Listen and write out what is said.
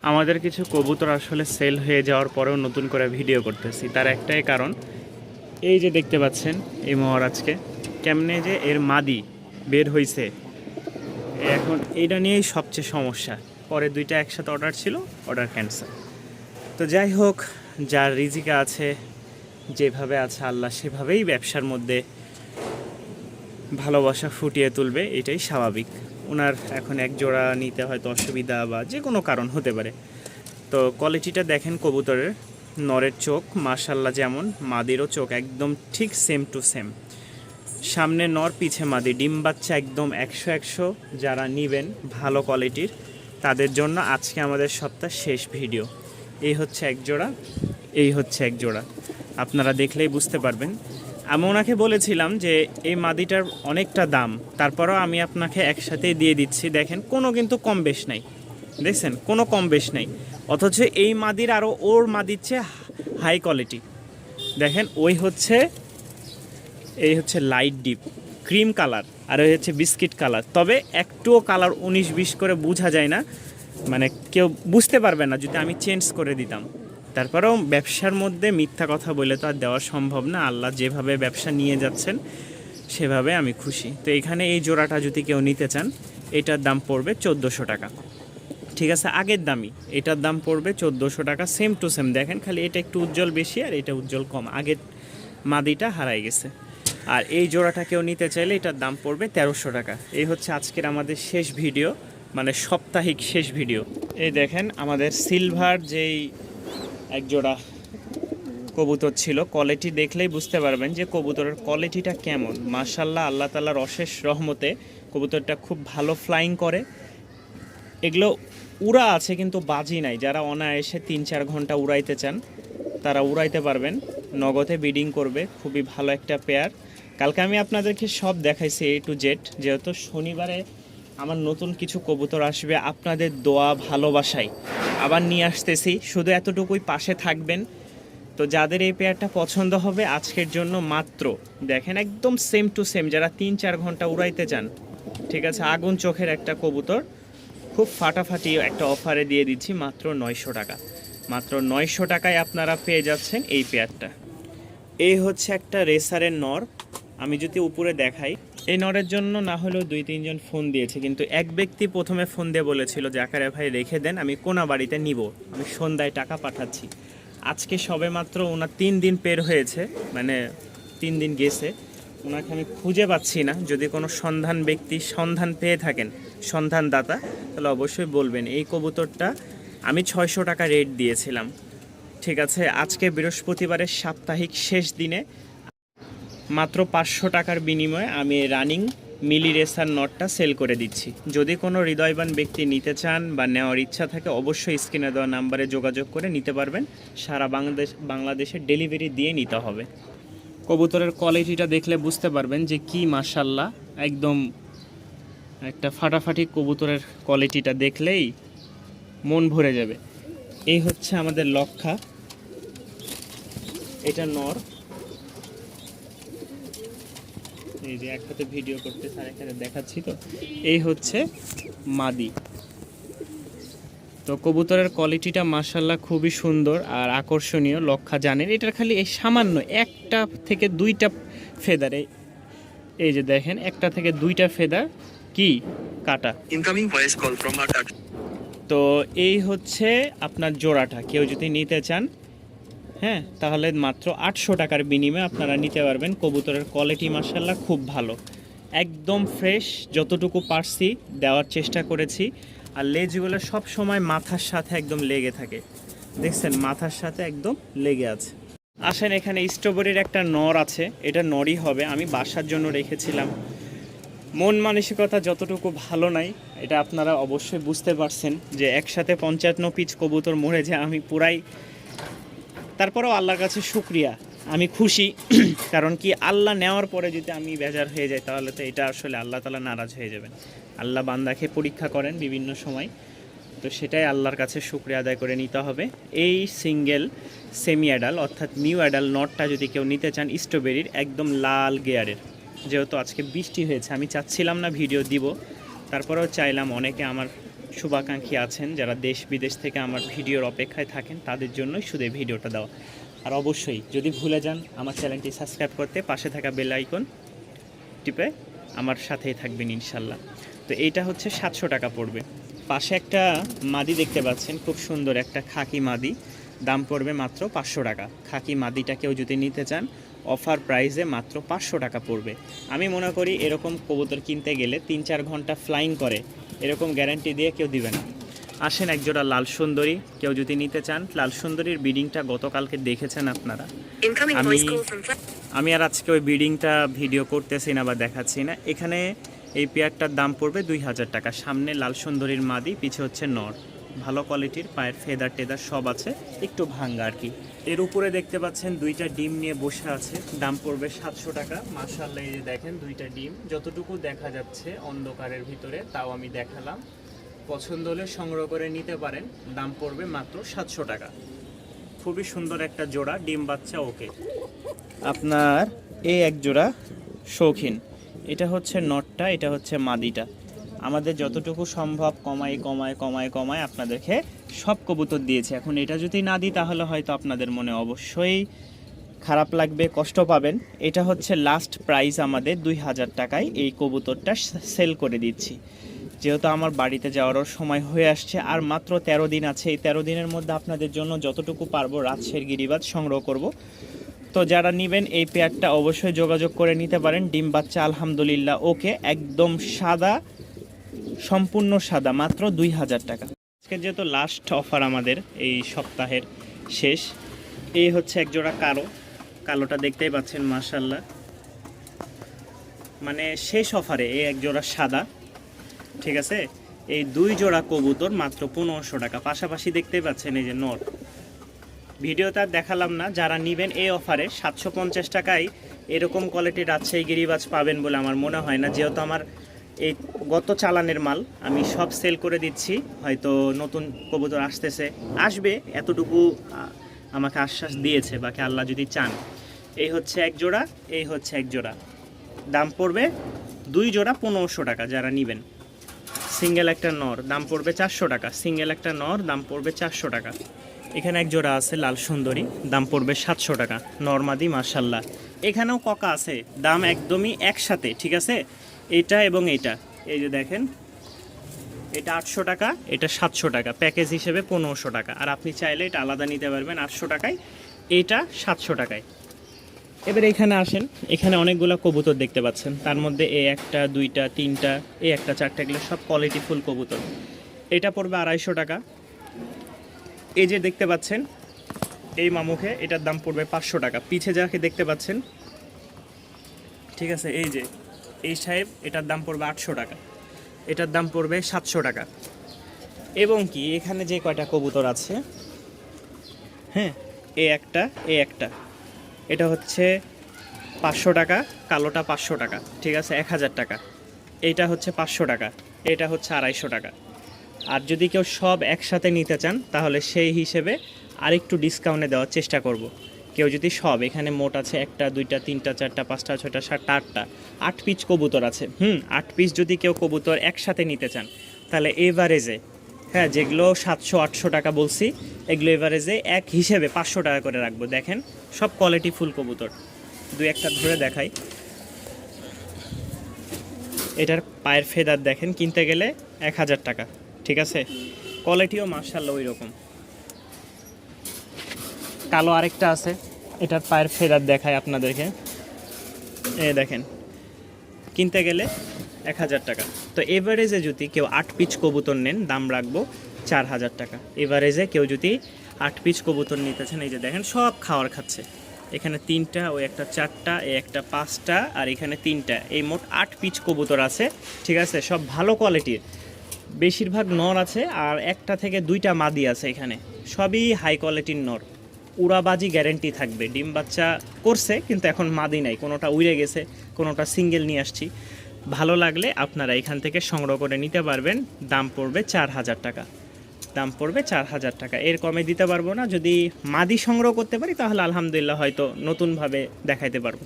আমাদের কিছু কবুতর আসলে সেল হয়ে যাওয়ার পরেও নতুন করে ভিডিও করতেছি, তার একটাই কারণ এই যে দেখতে পাচ্ছেন এই মহারাজকে কেমনে যে এর মাদি বের হইছে, এখন এইটা নিয়েই সবচেয়ে সমস্যা। পরে দুইটা একসাথে অর্ডার ছিল, অর্ডার ক্যান্সেল। তো যাই হোক, যার রিজিকে আছে, যেভাবে আছে আল্লাহ সেভাবেই ব্যবসার মধ্যে ভালোবাসা ফুটিয়ে তুলবে, এটাই স্বাভাবিক। ওনার এখন এক জোড়া নিতে হয়তো অসুবিধা বা যে কোনো কারণ হতে পারে। তো কোয়ালিটিটা দেখেন কবুতরের, নরের চোখ মাশাল্লাহ যেমন, মাদিরও চোখ একদম ঠিক সেম টু সেম। সামনে নর, পিছে মাদি, ডিম বাচ্চা একদম 100-100। যারা নেবেন ভালো কোয়ালিটির তাদের জন্য আজকে আমাদের সপ্তাহ শেষ ভিডিও। এই হচ্ছে এক জোড়া, এই হচ্ছে এক জোড়া, আপনারা দেখলেই বুঝতে পারবেন। আমি ওনাকে বলেছিলাম যে এই মাদিটার অনেকটা দাম, তারপরেও আমি আপনাকে একসাথেই দিয়ে দিচ্ছি। দেখেন কোনো কিন্তু কম বেশ নাই, দেখছেন কোনো কম বেশ নাই। অথচ এই মাদির আরও ওর মাদির চেয়ে হাই কোয়ালিটি। দেখেন ওই হচ্ছে, এই হচ্ছে লাইট ডিপ ক্রিম কালার, আর ওই হচ্ছে বিস্কিট কালার। তবে একটুও কালার 19-20 করে বোঝা যায় না, মানে কেউ বুঝতে পারবে না যদি আমি চেঞ্জ করে দিতাম। তারপরেও ব্যবসার মধ্যে মিথ্যা কথা বলে তো আর দেওয়া সম্ভব না। আল্লাহ যেভাবে ব্যবসা নিয়ে যাচ্ছেন সেভাবে আমি খুশি। তো এখানে এই জোড়াটা যদি কেউ নিতে চান, এটার দাম পড়বে 1400 টাকা। ঠিক আছে, আগের দামই, এটার দাম পড়বে 1400 টাকা, সেম টু সেম। দেখেন খালি এটা একটু উজ্জ্বল বেশি আর এটা উজ্জ্বল কম, আগের মাদিটা হারাই গেছে। আর এই জোড়াটা কেউ নিতে চাইলে এটার দাম পড়বে 1300 টাকা। এই হচ্ছে আজকের আমাদের শেষ ভিডিও, মানে সাপ্তাহিক শেষ ভিডিও। এই দেখেন আমাদের সিলভার যেই এক জোড়া কবুতর ছিল, কোয়ালিটি দেখলেই বুঝতে পারবেন যে কবুতরের কোয়ালিটিটা কেমন। মাশাল্লাহ, আল্লাহ তাআলার অশেষ রহমতে কবুতরটা খুব ভালো ফ্লাইং করে। এগুলো উড়া আছে কিন্তু বাজি নাই। যারা অনায়াসে 3-4 ঘন্টা উড়াইতে চান তারা উড়াইতে পারবেন, নগদে বিডিং করবে। খুবই ভালো একটা পেয়ার। কালকে আমি আপনাদেরকে সব দেখাইছি A to Z। যেহেতু শনিবারে আমার নতুন কিছু কবুতর আসবে, আপনাদের দোয়া ভালোবাসায় আবার নিয়ে আসতেছি। শুধু এতটুকুই পাশে থাকবেন। তো যাদের এই পেয়ারটা পছন্দ হবে আজকের জন্য মাত্র দেখেন একদম সেম টু সেম, যারা 3-4 ঘন্টা উড়াইতে চান, ঠিক আছে, আগুন চোখের একটা কবুতর, খুব ফাটাফাটি একটা অফারে দিয়ে দিচ্ছি মাত্র 900 টাকা। মাত্র 900 টাকায় আপনারা পেয়ে যাচ্ছেন এই পেয়ারটা। এই হচ্ছে একটা রেসারের নর। আমি যদি উপরে দেখাই, এই নরের জন্য না হলেও 2-3 জন ফোন দিয়েছে, কিন্তু এক ব্যক্তি প্রথমে ফোন দিয়ে বলেছিল যে আকারে ভাই রেখে দেন, আমি কোনা বাড়িতে নিব, আমি সন্ধ্যায় টাকা পাঠাচ্ছি। আজকে সবে মাত্র ওনার 3 দিন পের হয়েছে, মানে 3 দিন গেছে। ওনাকে আমি খুঁজে পাচ্ছি না। যদি কোনো সন্ধান পেয়ে থাকেন, সন্ধানদাতা, তাহলে অবশ্যই বলবেন। এই কবুতরটা আমি 600 টাকা রেট দিয়েছিলাম, ঠিক আছে। আজকে বৃহস্পতিবারের সাপ্তাহিক শেষ দিনে মাত্র 500 টাকার বিনিময়ে আমি রানিং মিলি রেসার নটটা সেল করে দিচ্ছি। যদি কোনো হৃদয়বান ব্যক্তি নিতে চান বা নেওয়ার ইচ্ছা থাকে, অবশ্যই স্ক্রিনে দেওয়া নাম্বারে যোগাযোগ করে নিতে পারবেন। সারা বাংলাদেশে ডেলিভারি দিয়ে নিতে হবে। কবুতরের কোয়ালিটিটা দেখলে বুঝতে পারবেন যে কি মাশাল্লাহ, একদম একটা ফাটাফাটি কবুতরের কোয়ালিটিটা দেখলেই মন ভরে যাবে। এই হচ্ছে আমাদের লক্ষা, এটা নর। এই যে একসাথে ভিডিও করতেছে আর এখানে দেখাচ্ছি। তো এই হচ্ছে মাদি। তো কবুতরের কোয়ালিটিটা মাশাল্লাহ খুবই সুন্দর আর আকর্ষণীয়। লক্ষা জানেন এটার খালি এই সামান্য 1টা থেকে 2টা ফেদার, এই যে দেখেন 1টা থেকে 2টা ফেদার কি কাটা। Incoming voice call from আটাক। তো এই হচ্ছে আপনার জোড়াটা, কেউ যদি নিতে চান, হ্যাঁ, তাহলে মাত্র 800 টাকার বিনিময়ে আপনারা নিতে পারবেন। কবুতরের কোয়ালিটি মাশাল্লাহ খুব ভালো, একদম ফ্রেশ, যতটুকু পারছি দেওয়ার চেষ্টা করেছি। আর লেজগুলো সব সময় মাথার সাথে একদম লেগে থাকে, দেখছেন মাথার সাথে একদম লেগে আছে। আসেন, এখানে স্ট্রবেরির একটা নর আছে, এটা নরই হবে, আমি বাসার জন্য রেখেছিলাম। মন মানসিকতা যতটুকু ভালো নাই এটা আপনারা অবশ্যই বুঝতে পারছেন যে একসাথে 55 পিস কবুতর মরে যায়, আমি পুরাই। তারপরেও আল্লাহর কাছে শুকরিয়া, আমি খুশি। কারণ কি, আল্লাহ নেওয়ার পরে যদি আমি বেজার হয়ে যাই তাহলে তো এটা আসলে আল্লাহ তাআলা নারাজ হয়ে যাবেন। আল্লাহ বান্দাকে পরীক্ষা করেন বিভিন্ন সময়, তো সেটাই আল্লাহর কাছে শুকরিয়া আদায় করে নিতে হবে। এই সিঙ্গেল সেমি অ্যাডাল অর্থাৎ নিউ অ্যাডাল নটটা যদি কেউ নিতে চান স্ট্রবেরির, একদম লাল গিয়ারের, যেহেতু আজকে বৃষ্টি হয়েছে আমি চাচ্ছিলাম না ভিডিও দিব, তারপরেও চাইলাম, অনেকে আমার শুভাকাঙ্ক্ষী আছেন যারা দেশ বিদেশ থেকে আমার ভিডিওর অপেক্ষায় থাকেন, তাদের জন্যই শুধু এই ভিডিওটা দেওয়া। আর অবশ্যই যদি ভুলে যান আমার চ্যানেলটি সাবস্ক্রাইব করতে, পাশে থাকা বেল আইকন টিপে আমার সাথেই থাকবেন ইনশাল্লাহ। তো এইটা হচ্ছে 700 টাকা পড়বে। পাশে একটা মাদি দেখতে পাচ্ছেন, খুব সুন্দর একটা খাকি মাদি, দাম পড়বে মাত্র 500 টাকা। খাকি মাদিটা কেউ যদি নিতে চান অফার প্রাইসে মাত্র 500 টাকা পড়বে। আমি মনে করি এরকম কবুতর কিনতে গেলে 3-4 ঘন্টা ফ্লাইং করে, এরকম গ্যারান্টি দিয়ে কেউ দিবে না। আসেন একজোড়া লাল সুন্দরী কেউ যদি নিতে চান। লাল সুন্দরীর ব্রিডিংটা গতকালকে দেখেছেন আপনারা। আমি আর আজকে ওই ব্রিডিংটা ভিডিও করতেছি না বা দেখাচ্ছি না। এখানে এই পেয়ারটার দাম পড়বে 2000 টাকা। সামনে লাল সুন্দরীর মাদি, পিছে হচ্ছে নর, ভালো কোয়ালিটির, পায়ের ফেদার টেদার সব আছে, একটু ভাঙ্গা আর কি। এর উপরে দেখতে পাচ্ছেন দুইটা ডিম নিয়ে বসে আছে, দাম পড়বে 700 টাকা। মাশাআল্লাহ, এই যে দেখেন দুইটা ডিম, যতটুকু দেখা যাচ্ছে অন্ধকারের ভিতরে তাও আমি দেখালাম। পছন্দ হলে সংগ্রহ করে নিতে পারেন, দাম পড়বে মাত্র 700 টাকা। খুবই সুন্দর একটা জোড়া, ডিম বাচ্চা ওকে। আপনার এই এক জোড়া শৌখিন, এটা হচ্ছে নটটা, এটা হচ্ছে মাদিটা। আমাদের যতটুকু সম্ভব কমায় আপনাদেরকে সব কবুতর দিয়েছে। এখন এটা যদি না দিই তাহলে হয়তো আপনাদের মনে অবশ্যই খারাপ লাগবে, কষ্ট পাবেন। এটা হচ্ছে লাস্ট প্রাইস আমাদের 2000 টাকায় এই কবুতরটা সেল করে দিচ্ছি। যেহেতু আমার বাড়িতে যাওয়ারও সময় হয়ে আসছে, আর মাত্র 13 দিন আছে। এই 13 দিনের মধ্যে আপনাদের জন্য যতটুকু পারবো রাজশাহীর গিরিবাজ সংগ্রহ করব। তো যারা নেবেন এই পেয়ারটা অবশ্যই যোগাযোগ করে নিতে পারেন। ডিম বাচ্চা আলহামদুলিল্লাহ ওকে, একদম সাদা, সম্পূর্ণ সাদা, মাত্র 2000 টাকা। আজকে যেহেতু লাস্ট অফার আমাদের এই সপ্তাহের শেষ, এই হচ্ছে এক জোড়া কালোটা দেখতেই পাচ্ছেন মাশাআল্লাহ, মানে শেষ অফারে এই এক জোড়া সাদা, ঠিক আছে। এই দুই জোড়া কবুতর মাত্র 1500 টাকা। পাশাপাশি দেখতেই পাচ্ছেন এই যে নর, ভিডিওতে আর দেখালাম না। যারা নেবেন এই অফারে 750 টাকায় এরকম কোয়ালিটির রাজশাহী গিরিবাজ পাবেন বলে আমার মনে হয় না। যেহেতু আমার এই গত চালানের মাল আমি সব সেল করে দিচ্ছি, হয়তো নতুন কবুতর আসবে এতটুকু আমাকে আশ্বাস দিয়েছে, বাকি আল্লাহ যদি চান। এই হচ্ছে এক জোড়া, এই হচ্ছে এক জোড়া, দাম পড়বে দুই জোড়া 1500 টাকা যারা নেবেন। সিঙ্গেল একটা নর দাম পড়বে 400 টাকা, সিঙ্গেল একটা নর দাম পড়বে 400 টাকা। এখানে এক জোড়া আছে লাল সুন্দরী, দাম পড়বে 700 টাকা, নরমাদি মাশাল্লাহ। এখানেও ককা আছে, দাম একদমই একসাথে, ঠিক আছে। এটা এবং এটা, এই যে দেখেন, এটা 800 টাকা, এটা 700 টাকা, প্যাকেজ হিসেবে 1500 টাকা। আর আপনি চাইলে এটা আলাদা নিতে পারবেন 800 টাকায়, এটা 700 টাকায়। এবার এখানে আসেন, এখানে অনেকগুলো কবুতর দেখতে পাচ্ছেন, তার মধ্যে এই একটা, দুইটা, তিনটা, এই একটা, চারটা, এগুলো সব কোয়ালিটি ফুল কবুতর। এটা পড়বে 250 টাকা। এই যে দেখতে পাচ্ছেন এই মামুখে, এটার দাম পড়বে 500 টাকা। পিছে যাকে দেখতে পাচ্ছেন, ঠিক আছে, এই যে এই সাহেব, এটার দাম পড়বে 800 টাকা, এটার দাম পড়বে 700 টাকা। এবং কি এখানে যে কয়টা কবুতর আছে, হ্যাঁ, এই একটা, এই একটা, এটা হচ্ছে 500 টাকা, কালোটা 500 টাকা, ঠিক আছে, 1000 টাকা। এইটা হচ্ছে 500 টাকা, এটা হচ্ছে 250 টাকা। আর যদি কেউ সব একসাথে নিতে চান তাহলে সেই হিসেবে আরেকটু ডিসকাউন্টে দেওয়ার চেষ্টা করব। কেউ যদি সব, এখানে মোট আছে 1টা 2টা 3টা 4টা 5টা 6টা 7টা 8টা 8 পিস কবুতর আছে। 8 পিস যদি কেউ কবুতর একসাথে নিতে চান তাহলে এভারেজে, হ্যাঁ, যেগুলো 700-800 টাকা বলছি, এগুলো এভারেজে এক হিসেবে 500 টাকা করে রাখবো। দেখেন সব কোয়ালিটি ফুল কবুতর, দুই একটা ধরে দেখাই। এটার পায়ের ফেদার দেখেন, কিনতে গেলে 1000 টাকা, ঠিক আছে। কোয়ালিটিও মাশাআল্লাহ ওই রকম। কালো আরেকটা আছে, এটার পায়ের ফেদার দেখায় আপনাদেরকে, এই দেখেন, কিনতে গেলে 1000 টাকা। তো এভারেজে যদি কেউ 8 পিস কবুতর নেন দাম রাখবো 4000 টাকা। এভারেজে কেউ যদি 8 পিস কবুতর নিতে চান, এই যে দেখেন সব খাওয়ার খাচ্ছে, এখানে 3টা, ওই একটা 4টা, এই একটা 5টা, আর এখানে 3টা, এই মোট 8 পিস কবুতর আছে, ঠিক আছে। সব ভালো কোয়ালিটির, বেশিরভাগ নর আছে, আর 1টা থেকে 2টা মাদি আছে। এখানে সবই হাই কোয়ালিটির নর, উড়াবাজি গ্যারেন্টি থাকবে। ডিম বাচ্চা করছে কিন্তু এখন মাদি নাই, কোনোটা উড়ে গেছে, কোনোটা সিঙ্গেল নিয়ে আসছি। ভালো লাগলে আপনারা এখান থেকে সংগ্রহ করে নিতে পারবেন। দাম পড়বে 4000 টাকা, দাম পড়বে 4000 টাকা। এর কমে দিতে পারবো না। যদি মাদি সংগ্রহ করতে পারি তাহলে আলহামদুলিল্লাহ হয়তো নতুনভাবে দেখাইতে পারবো।